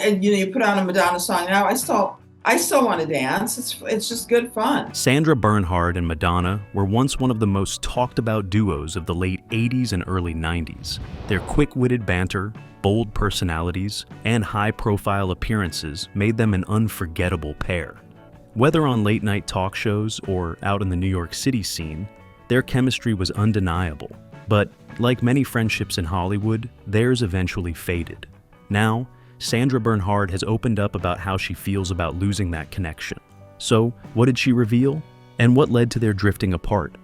You put on a Madonna song now, I still want to dance. It's just good fun. Sandra Bernhard and Madonna were once one of the most talked about duos of the late 80s and early 90s. Their quick-witted banter, bold personalities, and high-profile appearances made them an unforgettable pair. Whether on late-night talk shows or out in the New York City scene, their chemistry was undeniable. But, like many friendships in Hollywood, theirs eventually faded. Now, Sandra Bernhard has opened up about how she feels about losing that connection. So, what did she reveal? And what led to their drifting apart?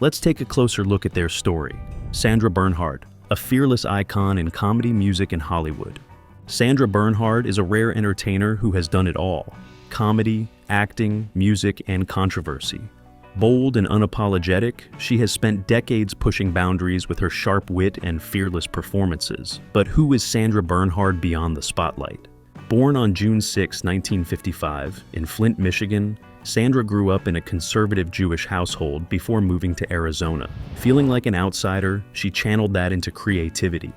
Let's take a closer look at their story. Sandra Bernhard, a fearless icon in comedy, music, and Hollywood. Sandra Bernhard is a rare entertainer who has done it all: comedy, acting, music, and controversy. Bold and unapologetic, she has spent decades pushing boundaries with her sharp wit and fearless performances. But who is Sandra Bernhard beyond the spotlight? Born on June 6, 1955, in Flint, Michigan, Sandra grew up in a conservative Jewish household before moving to Arizona. Feeling like an outsider, she channeled that into creativity,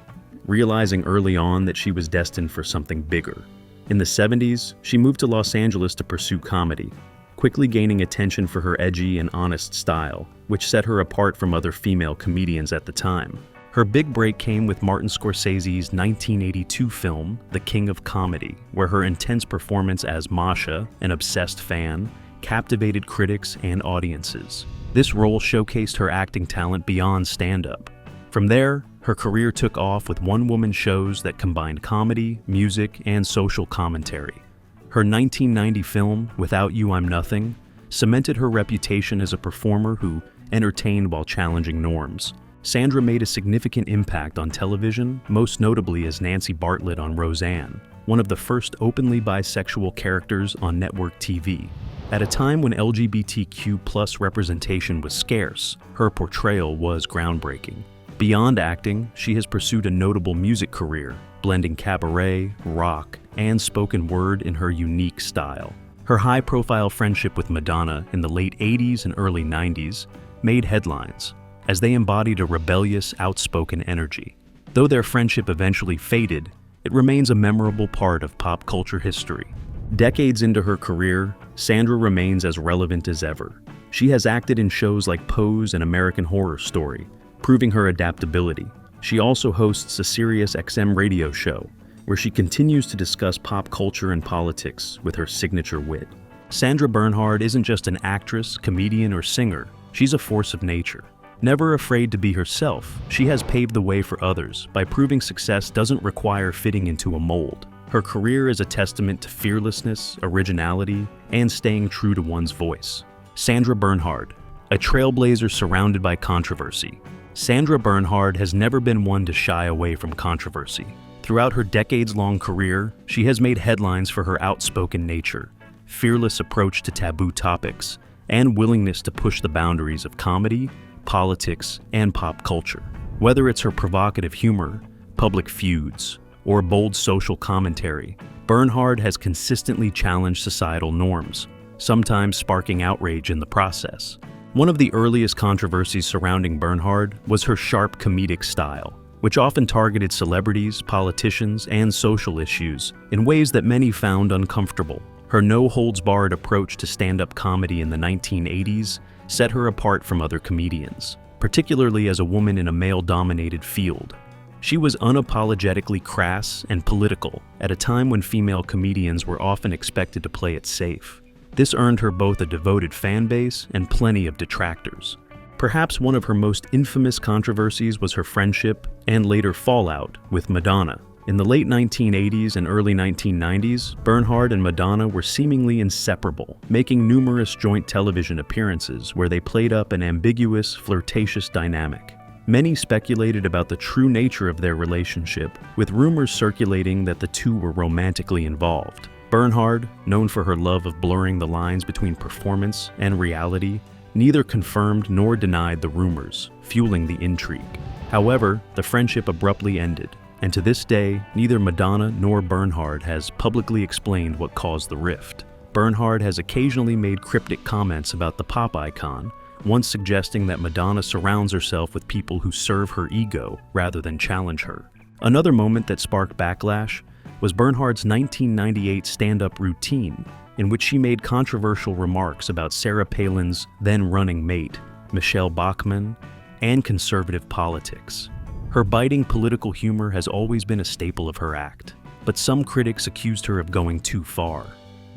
realizing early on that she was destined for something bigger. In the 70s, she moved to Los Angeles to pursue comedy, quickly gaining attention for her edgy and honest style, which set her apart from other female comedians at the time. Her big break came with Martin Scorsese's 1982 film, The King of Comedy, where her intense performance as Masha, an obsessed fan, captivated critics and audiences. This role showcased her acting talent beyond stand-up. From there, her career took off with one-woman shows that combined comedy, music, and social commentary. Her 1990 film, Without You I'm Nothing, cemented her reputation as a performer who entertained while challenging norms. Sandra made a significant impact on television, most notably as Nancy Bartlett on Roseanne, one of the first openly bisexual characters on network TV. At a time when LGBTQ+ representation was scarce, her portrayal was groundbreaking. Beyond acting, she has pursued a notable music career, blending cabaret, rock, and spoken word in her unique style. Her high-profile friendship with Madonna in the late 80s and early 90s made headlines, as they embodied a rebellious, outspoken energy. Though their friendship eventually faded, it remains a memorable part of pop culture history. Decades into her career, Sandra remains as relevant as ever. She has acted in shows like Pose and American Horror Story, proving her adaptability. She also hosts a Sirius XM radio show, where she continues to discuss pop culture and politics with her signature wit. Sandra Bernhard isn't just an actress, comedian, or singer. She's a force of nature. Never afraid to be herself, she has paved the way for others by proving success doesn't require fitting into a mold. Her career is a testament to fearlessness, originality, and staying true to one's voice. Sandra Bernhard, a trailblazer surrounded by controversy. Sandra Bernhard has never been one to shy away from controversy. Throughout her decades-long career, she has made headlines for her outspoken nature, fearless approach to taboo topics, and willingness to push the boundaries of comedy, politics, and pop culture. Whether it's her provocative humor, public feuds, or bold social commentary, Bernhard has consistently challenged societal norms, sometimes sparking outrage in the process. One of the earliest controversies surrounding Bernhard was her sharp comedic style, which often targeted celebrities, politicians, and social issues in ways that many found uncomfortable. Her no-holds-barred approach to stand-up comedy in the 1980s set her apart from other comedians, particularly as a woman in a male-dominated field. She was unapologetically crass and political at a time when female comedians were often expected to play it safe. This earned her both a devoted fan base and plenty of detractors. Perhaps one of her most infamous controversies was her friendship and later fallout with Madonna. In the late 1980s and early 1990s, Bernhard and Madonna were seemingly inseparable, making numerous joint television appearances where they played up an ambiguous, flirtatious dynamic. Many speculated about the true nature of their relationship, with rumors circulating that the two were romantically involved. Bernhard, known for her love of blurring the lines between performance and reality, neither confirmed nor denied the rumors, fueling the intrigue. However, the friendship abruptly ended, and to this day, neither Madonna nor Bernhard has publicly explained what caused the rift. Bernhard has occasionally made cryptic comments about the pop icon, once suggesting that Madonna surrounds herself with people who serve her ego rather than challenge her. Another moment that sparked backlash was Bernhard's 1998 stand-up routine, in which she made controversial remarks about Sarah Palin's then running mate, Michelle Bachmann, and conservative politics. Her biting political humor has always been a staple of her act, but some critics accused her of going too far.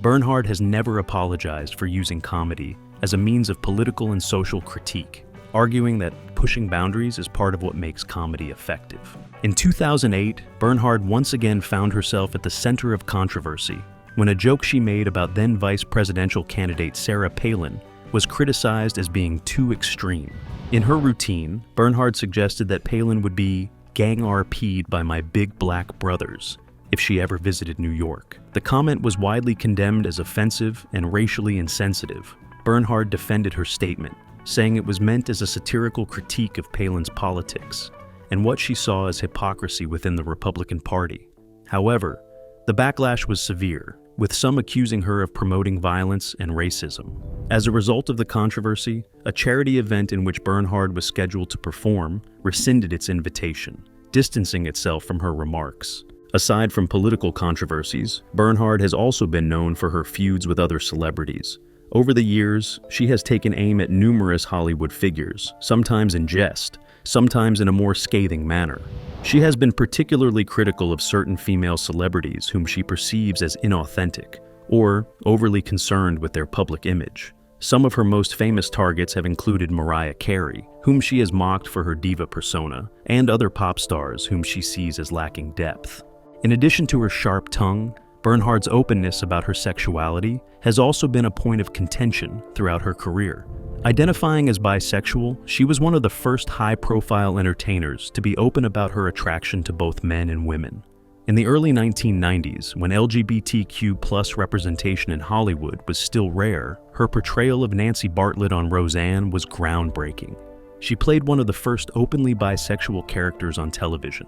Bernhard has never apologized for using comedy as a means of political and social critique, arguing that pushing boundaries is part of what makes comedy effective. In 2008, Bernhard once again found herself at the center of controversy when a joke she made about then vice presidential candidate Sarah Palin was criticized as being too extreme. In her routine, Bernhard suggested that Palin would be gang RP'd by my big black brothers if she ever visited New York. The comment was widely condemned as offensive and racially insensitive. Bernhard defended her statement, saying it was meant as a satirical critique of Palin's politics and what she saw as hypocrisy within the Republican Party. However, the backlash was severe, with some accusing her of promoting violence and racism. As a result of the controversy, a charity event in which Bernhard was scheduled to perform rescinded its invitation, distancing itself from her remarks. Aside from political controversies, Bernhard has also been known for her feuds with other celebrities. Over the years, she has taken aim at numerous Hollywood figures, sometimes in jest, sometimes in a more scathing manner. She has been particularly critical of certain female celebrities whom she perceives as inauthentic or overly concerned with their public image. Some of her most famous targets have included Mariah Carey, whom she has mocked for her diva persona, and other pop stars whom she sees as lacking depth. In addition to her sharp tongue, Bernhard's openness about her sexuality has also been a point of contention throughout her career. Identifying as bisexual, she was one of the first high-profile entertainers to be open about her attraction to both men and women. In the early 1990s, when LGBTQ+ representation in Hollywood was still rare, her portrayal of Nancy Bartlett on Roseanne was groundbreaking. She played one of the first openly bisexual characters on television,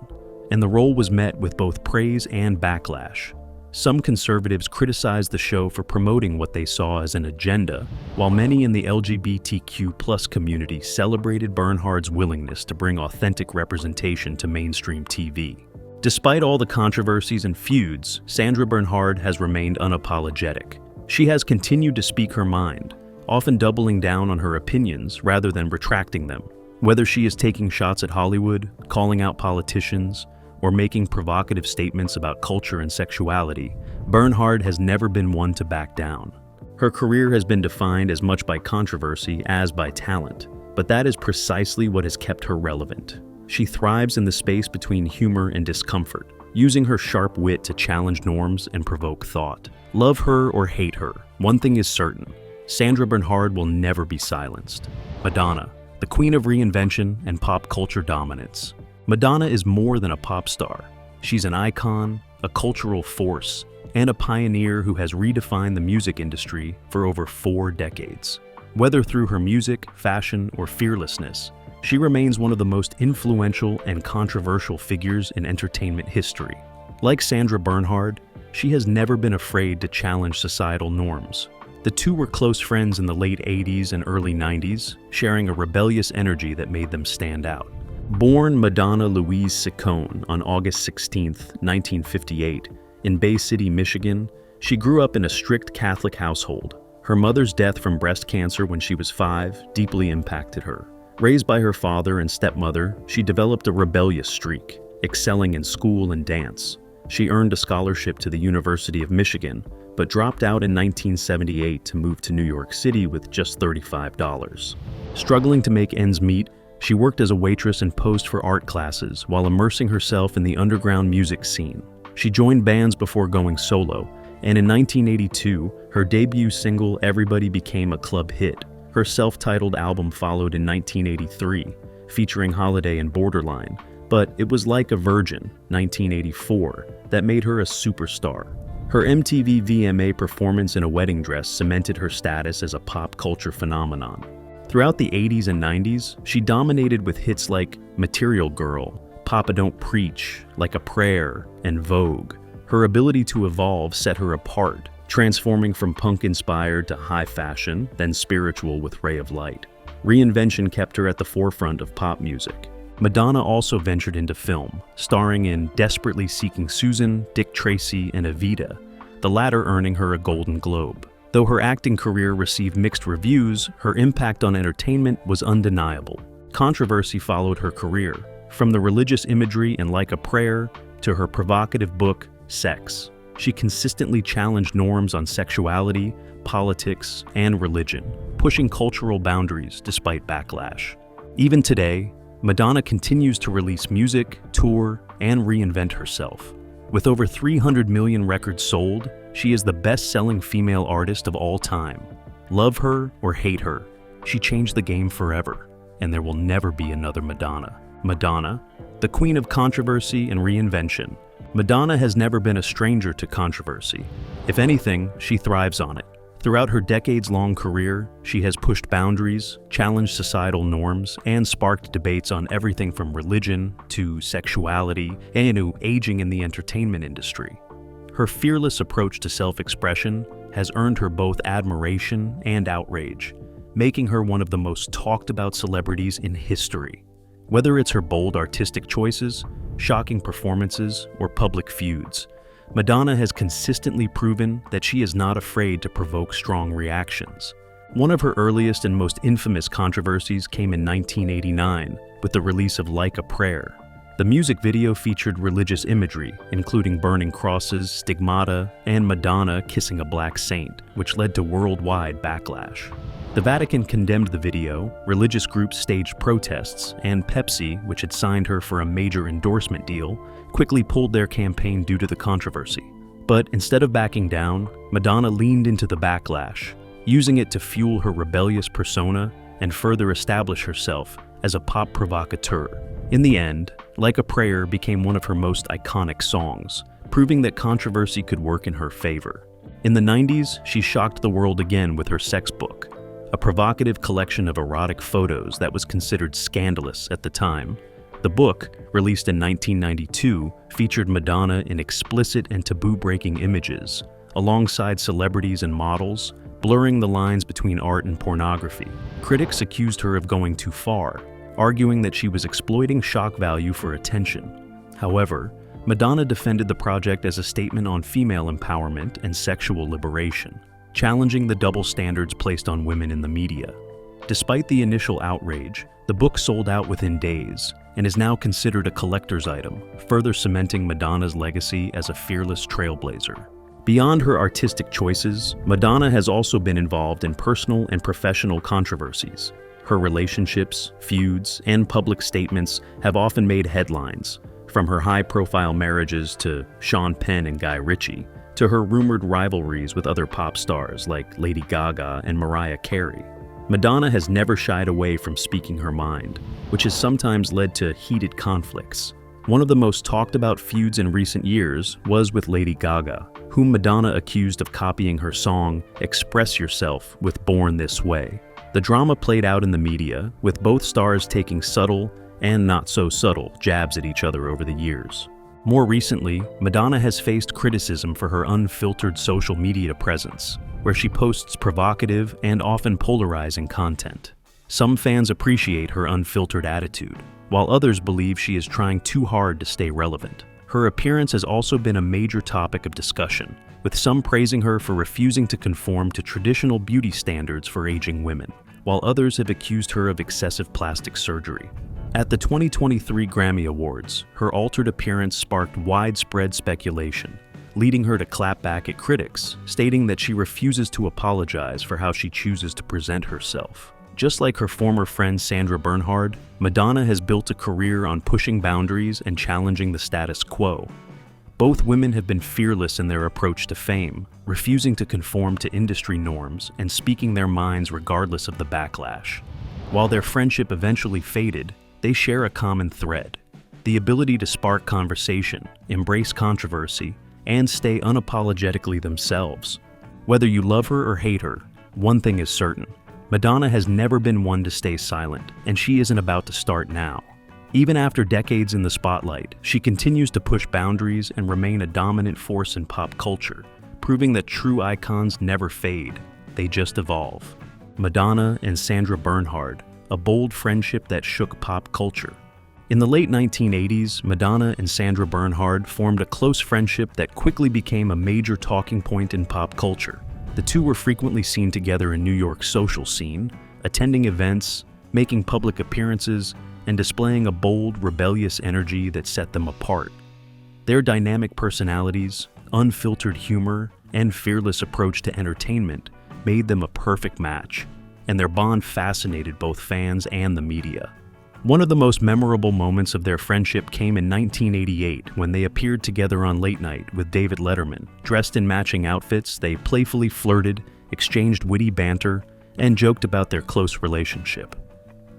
and the role was met with both praise and backlash. Some conservatives criticized the show for promoting what they saw as an agenda, while many in the LGBTQ+ community celebrated Bernhard's willingness to bring authentic representation to mainstream TV. Despite all the controversies and feuds, Sandra Bernhard has remained unapologetic. She has continued to speak her mind, often doubling down on her opinions rather than retracting them. Whether she is taking shots at Hollywood, calling out politicians, or making provocative statements about culture and sexuality, Bernhard has never been one to back down. Her career has been defined as much by controversy as by talent, but that is precisely what has kept her relevant. She thrives in the space between humor and discomfort, using her sharp wit to challenge norms and provoke thought. Love her or hate her, one thing is certain: Sandra Bernhard will never be silenced. Madonna, the queen of reinvention and pop culture dominance. Madonna is more than a pop star. She's an icon, a cultural force, and a pioneer who has redefined the music industry for over 4 decades. Whether through her music, fashion, or fearlessness, she remains one of the most influential and controversial figures in entertainment history. Like Sandra Bernhard, she has never been afraid to challenge societal norms. The two were close friends in the late 80s and early 90s, sharing a rebellious energy that made them stand out. Born Madonna Louise Ciccone on August 16, 1958, in Bay City, Michigan, she grew up in a strict Catholic household. Her mother's death from breast cancer when she was 5 deeply impacted her. Raised by her father and stepmother, she developed a rebellious streak, excelling in school and dance. She earned a scholarship to the University of Michigan, but dropped out in 1978 to move to New York City with just $35. Struggling to make ends meet, she worked as a waitress and posed for art classes while immersing herself in the underground music scene. She joined bands before going solo, and in 1982, her debut single Everybody became a club hit. Her self-titled album followed in 1983, featuring Holiday and Borderline, but It Was Like a Virgin, 1984, that made her a superstar. Her MTV VMA performance in a wedding dress cemented her status as a pop culture phenomenon. Throughout the 80s and 90s, she dominated with hits like Material Girl, Papa Don't Preach, Like a Prayer, and Vogue. Her ability to evolve set her apart, transforming from punk-inspired to high fashion, then spiritual with Ray of Light. Reinvention kept her at the forefront of pop music. Madonna also ventured into film, starring in Desperately Seeking Susan, Dick Tracy, and Evita, the latter earning her a Golden Globe. Though her acting career received mixed reviews, her impact on entertainment was undeniable. Controversy followed her career, from the religious imagery in Like a Prayer to her provocative book, Sex. She consistently challenged norms on sexuality, politics, and religion, pushing cultural boundaries despite backlash. Even today, Madonna continues to release music, tour, and reinvent herself. With over 300 million records sold, she is the best-selling female artist of all time. Love her or hate her, she changed the game forever, and there will never be another Madonna. Madonna, the queen of controversy and reinvention. Madonna has never been a stranger to controversy. If anything, she thrives on it. Throughout her decades-long career, she has pushed boundaries, challenged societal norms, and sparked debates on everything from religion to sexuality and to aging in the entertainment industry. Her fearless approach to self-expression has earned her both admiration and outrage, making her one of the most talked-about celebrities in history. Whether it's her bold artistic choices, shocking performances, or public feuds, Madonna has consistently proven that she is not afraid to provoke strong reactions. One of her earliest and most infamous controversies came in 1989 with the release of Like a Prayer. The music video featured religious imagery, including burning crosses, stigmata, and Madonna kissing a black saint, which led to worldwide backlash. The Vatican condemned the video, religious groups staged protests, and Pepsi, which had signed her for a major endorsement deal, quickly pulled their campaign due to the controversy. But instead of backing down, Madonna leaned into the backlash, using it to fuel her rebellious persona and further establish herself as a pop provocateur. In the end, Like a Prayer became one of her most iconic songs, proving that controversy could work in her favor. In the 90s, she shocked the world again with her sex book, a provocative collection of erotic photos that was considered scandalous at the time. The book, released in 1992, featured Madonna in explicit and taboo-breaking images, alongside celebrities and models, blurring the lines between art and pornography. Critics accused her of going too far, arguing that she was exploiting shock value for attention. However, Madonna defended the project as a statement on female empowerment and sexual liberation, challenging the double standards placed on women in the media. Despite the initial outrage, the book sold out within days and is now considered a collector's item, further cementing Madonna's legacy as a fearless trailblazer. Beyond her artistic choices, Madonna has also been involved in personal and professional controversies. Her relationships, feuds, and public statements have often made headlines, from her high-profile marriages to Sean Penn and Guy Ritchie, to her rumored rivalries with other pop stars like Lady Gaga and Mariah Carey. Madonna has never shied away from speaking her mind, which has sometimes led to heated conflicts. One of the most talked about feuds in recent years was with Lady Gaga, whom Madonna accused of copying her song Express Yourself with Born This Way. The drama played out in the media, with both stars taking subtle and not so subtle jabs at each other over the years. More recently, Madonna has faced criticism for her unfiltered social media presence, where she posts provocative and often polarizing content. Some fans appreciate her unfiltered attitude, while others believe she is trying too hard to stay relevant. Her appearance has also been a major topic of discussion, with some praising her for refusing to conform to traditional beauty standards for aging women, while others have accused her of excessive plastic surgery. At the 2023 Grammy Awards, her altered appearance sparked widespread speculation, leading her to clap back at critics, stating that she refuses to apologize for how she chooses to present herself. Just like her former friend Sandra Bernhard, Madonna has built a career on pushing boundaries and challenging the status quo. Both women have been fearless in their approach to fame, refusing to conform to industry norms and speaking their minds regardless of the backlash. While their friendship eventually faded, they share a common thread: the ability to spark conversation, embrace controversy, and stay unapologetically themselves. Whether you love her or hate her, one thing is certain: Madonna has never been one to stay silent, and she isn't about to start now. Even after decades in the spotlight, she continues to push boundaries and remain a dominant force in pop culture, proving that true icons never fade, they just evolve. Madonna and Sandra Bernhard, a bold friendship that shook pop culture. In the late 1980s, Madonna and Sandra Bernhard formed a close friendship that quickly became a major talking point in pop culture. The two were frequently seen together in New York's social scene, attending events, making public appearances, and displaying a bold, rebellious energy that set them apart. Their dynamic personalities, unfiltered humor, and fearless approach to entertainment made them a perfect match, and their bond fascinated both fans and the media. One of the most memorable moments of their friendship came in 1988 when they appeared together on Late Night with David Letterman. Dressed in matching outfits, they playfully flirted, exchanged witty banter, and joked about their close relationship.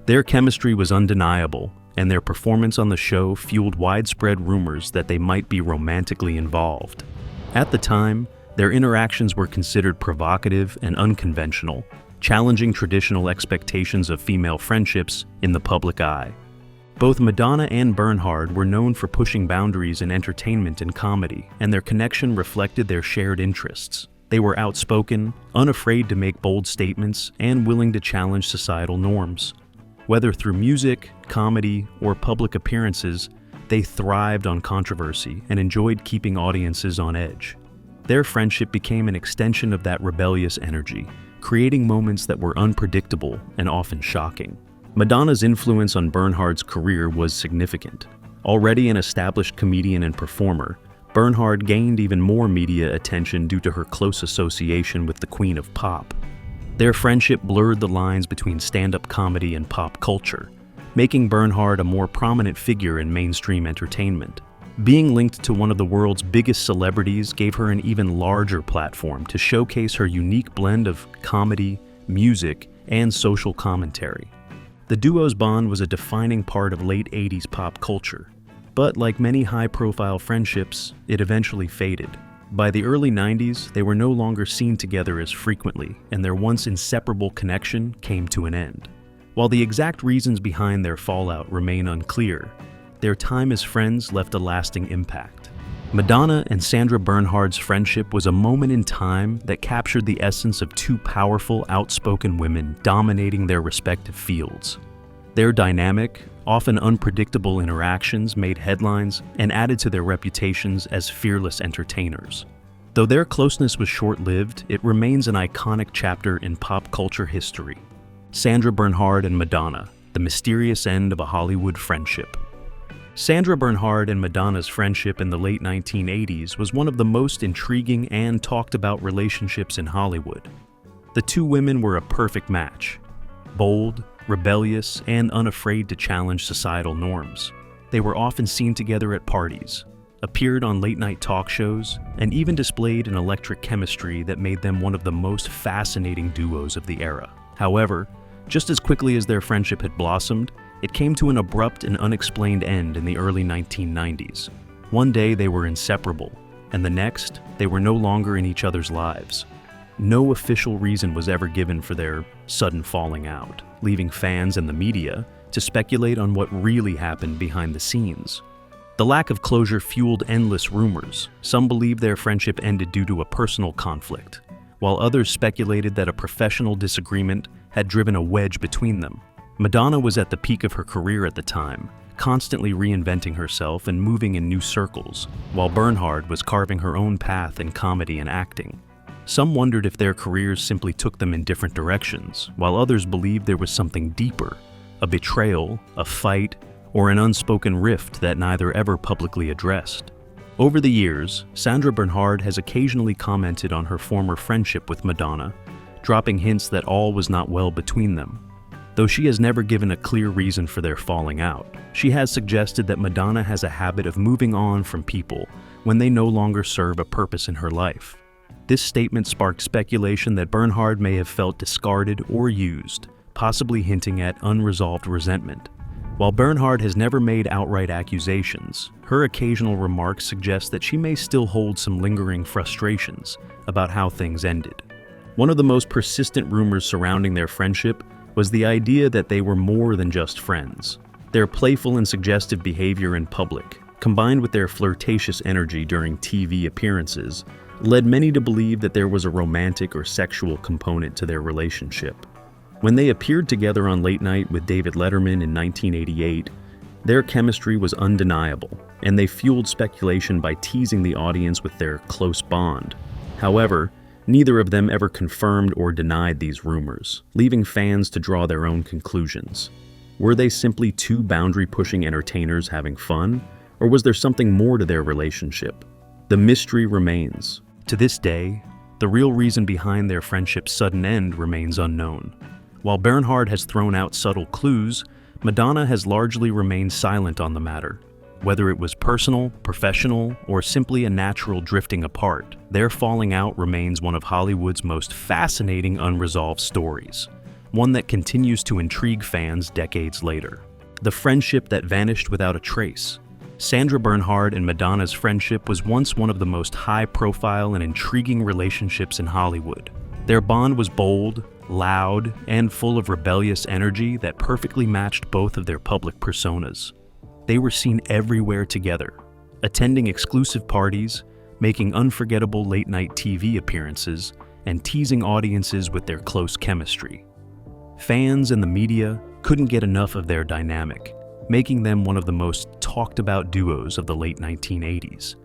Their chemistry was undeniable, and their performance on the show fueled widespread rumors that they might be romantically involved. At the time, their interactions were considered provocative and unconventional, challenging traditional expectations of female friendships in the public eye. Both Madonna and Bernhard were known for pushing boundaries in entertainment and comedy, and their connection reflected their shared interests. They were outspoken, unafraid to make bold statements, and willing to challenge societal norms. Whether through music, comedy, or public appearances, they thrived on controversy and enjoyed keeping audiences on edge. Their friendship became an extension of that rebellious energy, creating moments that were unpredictable and often shocking. Madonna's influence on Bernhard's career was significant. Already an established comedian and performer, Bernhard gained even more media attention due to her close association with the Queen of Pop. Their friendship blurred the lines between stand-up comedy and pop culture, making Bernhard a more prominent figure in mainstream entertainment. Being linked to one of the world's biggest celebrities gave her an even larger platform to showcase her unique blend of comedy, music, and social commentary. The duo's bond was a defining part of late 80s pop culture, but like many high-profile friendships, it eventually faded. By the early 90s, they were no longer seen together as frequently, and their once inseparable connection came to an end. While the exact reasons behind their fallout remain unclear, their time as friends left a lasting impact. Madonna and Sandra Bernhard's friendship was a moment in time that captured the essence of two powerful, outspoken women dominating their respective fields. Their dynamic, often unpredictable interactions made headlines and added to their reputations as fearless entertainers. Though their closeness was short-lived, it remains an iconic chapter in pop culture history. Sandra Bernhard and Madonna, the mysterious end of a Hollywood friendship. Sandra Bernhard and Madonna's friendship in the late 1980s was one of the most intriguing and talked about relationships in Hollywood. The two women were a perfect match. Bold, rebellious, and unafraid to challenge societal norms. They were often seen together at parties, appeared on late-night talk shows, and even displayed an electric chemistry that made them one of the most fascinating duos of the era. However, just as quickly as their friendship had blossomed, it came to an abrupt and unexplained end in the early 1990s. One day they were inseparable, and the next, they were no longer in each other's lives. No official reason was ever given for their sudden falling out, leaving fans and the media to speculate on what really happened behind the scenes. The lack of closure fueled endless rumors. Some believed their friendship ended due to a personal conflict, while others speculated that a professional disagreement had driven a wedge between them. Madonna was at the peak of her career at the time, constantly reinventing herself and moving in new circles, while Bernhard was carving her own path in comedy and acting. Some wondered if their careers simply took them in different directions, while others believed there was something deeper, a betrayal, a fight, or an unspoken rift that neither ever publicly addressed. Over the years, Sandra Bernhard has occasionally commented on her former friendship with Madonna, dropping hints that all was not well between them. Though she has never given a clear reason for their falling out, she has suggested that Madonna has a habit of moving on from people when they no longer serve a purpose in her life. This statement sparked speculation that Bernhard may have felt discarded or used, possibly hinting at unresolved resentment. While Bernhard has never made outright accusations, her occasional remarks suggest that she may still hold some lingering frustrations about how things ended. One of the most persistent rumors surrounding their friendship was the idea that they were more than just friends. Their playful and suggestive behavior in public, combined with their flirtatious energy during TV appearances, led many to believe that there was a romantic or sexual component to their relationship. When they appeared together on Late Night with David Letterman in 1988, Their chemistry was undeniable, and they fueled speculation by teasing the audience with their close bond. However, neither of them ever confirmed or denied these rumors, leaving fans to draw their own conclusions. Were they simply two boundary-pushing entertainers having fun, or was there something more to their relationship? The mystery remains. To this day, the real reason behind their friendship's sudden end remains unknown. While Bernhard has thrown out subtle clues, Madonna has largely remained silent on the matter. Whether it was personal, professional, or simply a natural drifting apart, their falling out remains one of Hollywood's most fascinating unresolved stories, one that continues to intrigue fans decades later. The friendship that vanished without a trace. Sandra Bernhard and Madonna's friendship was once one of the most high-profile and intriguing relationships in Hollywood. Their bond was bold, loud, and full of rebellious energy that perfectly matched both of their public personas. They were seen everywhere together, attending exclusive parties, making unforgettable late-night TV appearances, and teasing audiences with their close chemistry. Fans and the media couldn't get enough of their dynamic, making them one of the most talked-about duos of the late 1980s.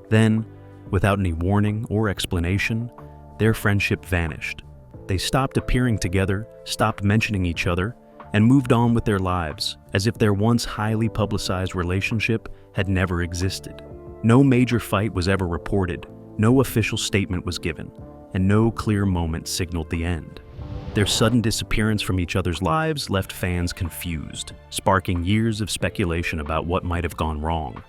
Then, without any warning or explanation, their friendship vanished. They stopped appearing together, stopped mentioning each other, and moved on with their lives, as if their once highly publicized relationship had never existed. No major fight was ever reported, no official statement was given, and no clear moment signaled the end. Their sudden disappearance from each other's lives left fans confused, sparking years of speculation about what might have gone wrong.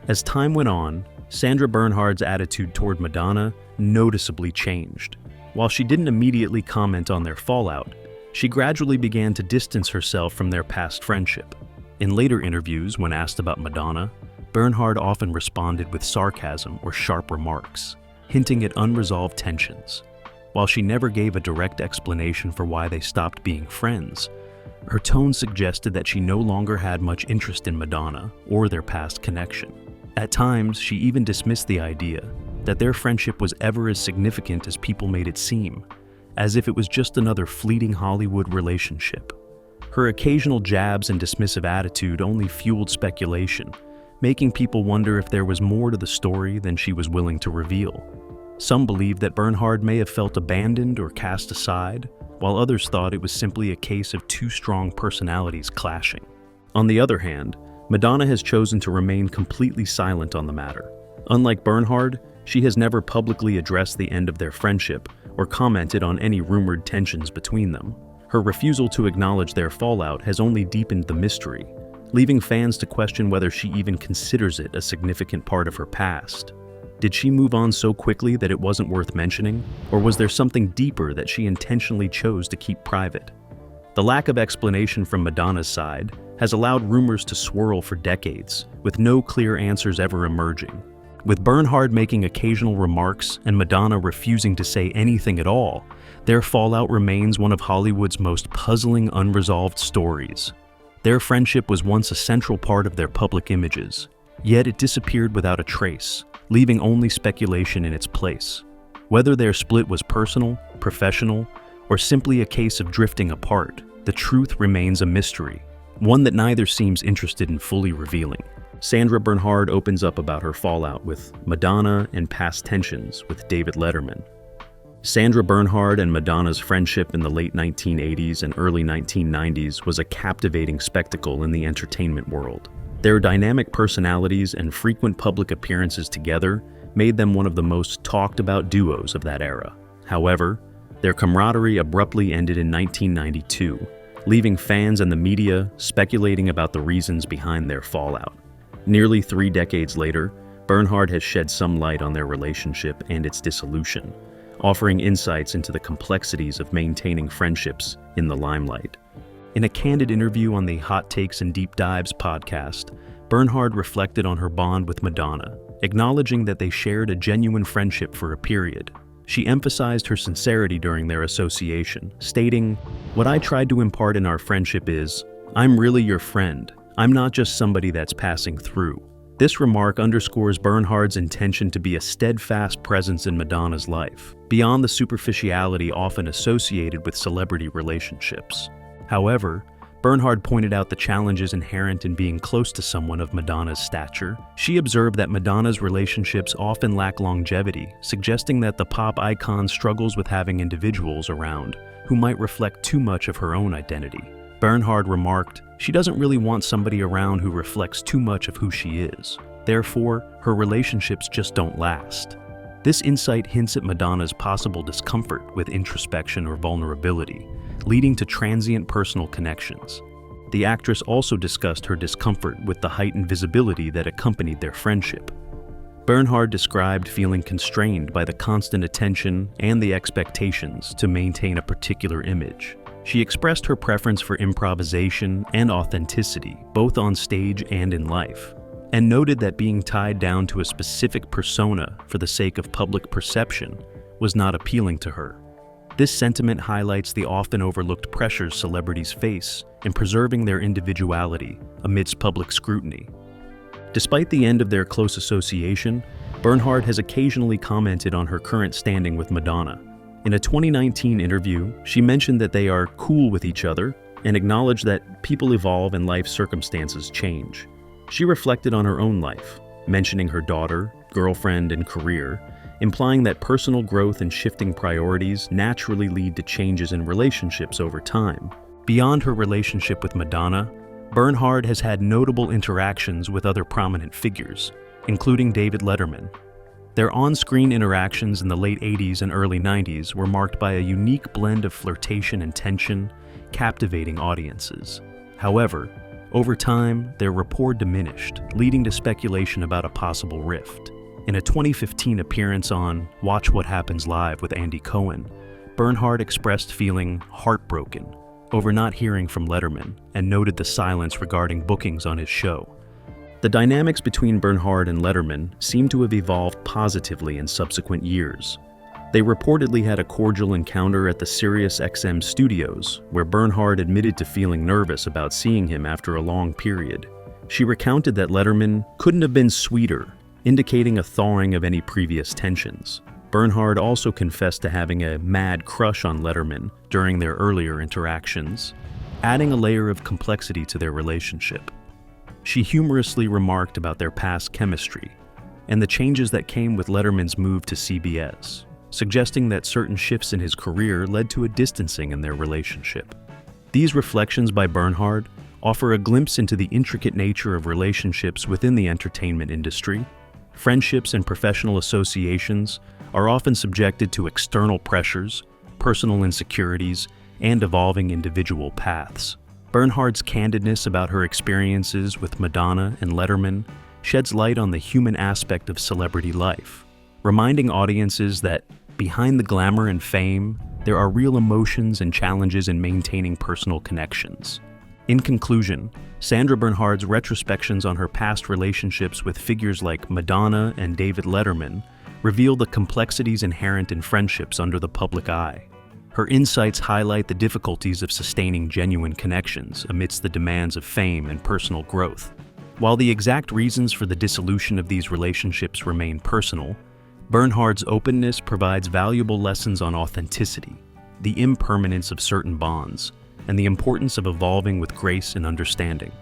As time went on, Sandra Bernhard's attitude toward Madonna noticeably changed. While she didn't immediately comment on their fallout, she gradually began to distance herself from their past friendship. In later interviews, when asked about Madonna, Bernhard often responded with sarcasm or sharp remarks, hinting at unresolved tensions. While she never gave a direct explanation for why they stopped being friends, her tone suggested that she no longer had much interest in Madonna or their past connection. At times, she even dismissed the idea that their friendship was ever as significant as people made it seem, as if it was just another fleeting Hollywood relationship. Her occasional jabs and dismissive attitude only fueled speculation, making people wonder if there was more to the story than she was willing to reveal. Some believed that Bernhard may have felt abandoned or cast aside, while others thought it was simply a case of two strong personalities clashing. On the other hand, Madonna has chosen to remain completely silent on the matter. Unlike Bernhard, she has never publicly addressed the end of their friendship or commented on any rumored tensions between them. Her refusal to acknowledge their fallout has only deepened the mystery, leaving fans to question whether she even considers it a significant part of her past. Did she move on so quickly that it wasn't worth mentioning, or was there something deeper that she intentionally chose to keep private? The lack of explanation from Madonna's side has allowed rumors to swirl for decades, with no clear answers ever emerging. With Bernhard making occasional remarks and Madonna refusing to say anything at all, their fallout remains one of Hollywood's most puzzling unresolved stories. Their friendship was once a central part of their public images, yet it disappeared without a trace, leaving only speculation in its place. Whether their split was personal, professional, or simply a case of drifting apart, the truth remains a mystery, one that neither seems interested in fully revealing. Sandra Bernhard opens up about her fallout with Madonna and past tensions with David Letterman. Sandra Bernhard and Madonna's friendship in the late 1980s and early 1990s was a captivating spectacle in the entertainment world. Their dynamic personalities and frequent public appearances together made them one of the most talked-about duos of that era. However, their camaraderie abruptly ended in 1992, leaving fans and the media speculating about the reasons behind their fallout. Nearly 3 decades later, Bernhard has shed some light on their relationship and its dissolution, offering insights into the complexities of maintaining friendships in the limelight. In a candid interview on the Hot Takes and Deep Dives podcast, Bernhard reflected on her bond with Madonna, acknowledging that they shared a genuine friendship for a period. She emphasized her sincerity during their association, stating, "What I tried to impart in our friendship is, I'm really your friend. I'm not just somebody that's passing through." This remark underscores Bernhard's intention to be a steadfast presence in Madonna's life, beyond the superficiality often associated with celebrity relationships. However, Bernhard pointed out the challenges inherent in being close to someone of Madonna's stature. She observed that Madonna's relationships often lack longevity, suggesting that the pop icon struggles with having individuals around who might reflect too much of her own identity. Bernhard remarked, "She doesn't really want somebody around who reflects too much of who she is. Therefore, her relationships just don't last." This insight hints at Madonna's possible discomfort with introspection or vulnerability, leading to transient personal connections. The actress also discussed her discomfort with the heightened visibility that accompanied their friendship. Bernhard described feeling constrained by the constant attention and the expectations to maintain a particular image. She expressed her preference for improvisation and authenticity, both on stage and in life, and noted that being tied down to a specific persona for the sake of public perception was not appealing to her. This sentiment highlights the often overlooked pressures celebrities face in preserving their individuality amidst public scrutiny. Despite the end of their close association, Bernhard has occasionally commented on her current standing with Madonna. In a 2019 interview, she mentioned that they are cool with each other and acknowledged that people evolve and life circumstances change. She reflected on her own life, mentioning her daughter, girlfriend, and career, implying that personal growth and shifting priorities naturally lead to changes in relationships over time. Beyond her relationship with Madonna, Bernhard has had notable interactions with other prominent figures, including David Letterman. Their on-screen interactions in the late 80s and early 90s were marked by a unique blend of flirtation and tension, captivating audiences. However, over time, their rapport diminished, leading to speculation about a possible rift. In a 2015 appearance on Watch What Happens Live with Andy Cohen, Bernhard expressed feeling heartbroken over not hearing from Letterman and noted the silence regarding bookings on his show. The dynamics between Bernhard and Letterman seem to have evolved positively in subsequent years. They reportedly had a cordial encounter at the SiriusXM studios, where Bernhard admitted to feeling nervous about seeing him after a long period. She recounted that Letterman couldn't have been sweeter, indicating a thawing of any previous tensions. Bernhard also confessed to having a mad crush on Letterman during their earlier interactions, adding a layer of complexity to their relationship. She humorously remarked about their past chemistry and the changes that came with Letterman's move to CBS, suggesting that certain shifts in his career led to a distancing in their relationship. These reflections by Bernhard offer a glimpse into the intricate nature of relationships within the entertainment industry. Friendships and professional associations are often subjected to external pressures, personal insecurities, and evolving individual paths. Bernhard's candidness about her experiences with Madonna and Letterman sheds light on the human aspect of celebrity life, reminding audiences that behind the glamour and fame, there are real emotions and challenges in maintaining personal connections. In conclusion, Sandra Bernhard's retrospections on her past relationships with figures like Madonna and David Letterman reveal the complexities inherent in friendships under the public eye. Her insights highlight the difficulties of sustaining genuine connections amidst the demands of fame and personal growth. While the exact reasons for the dissolution of these relationships remain personal, Bernhard's openness provides valuable lessons on authenticity, the impermanence of certain bonds, and the importance of evolving with grace and understanding.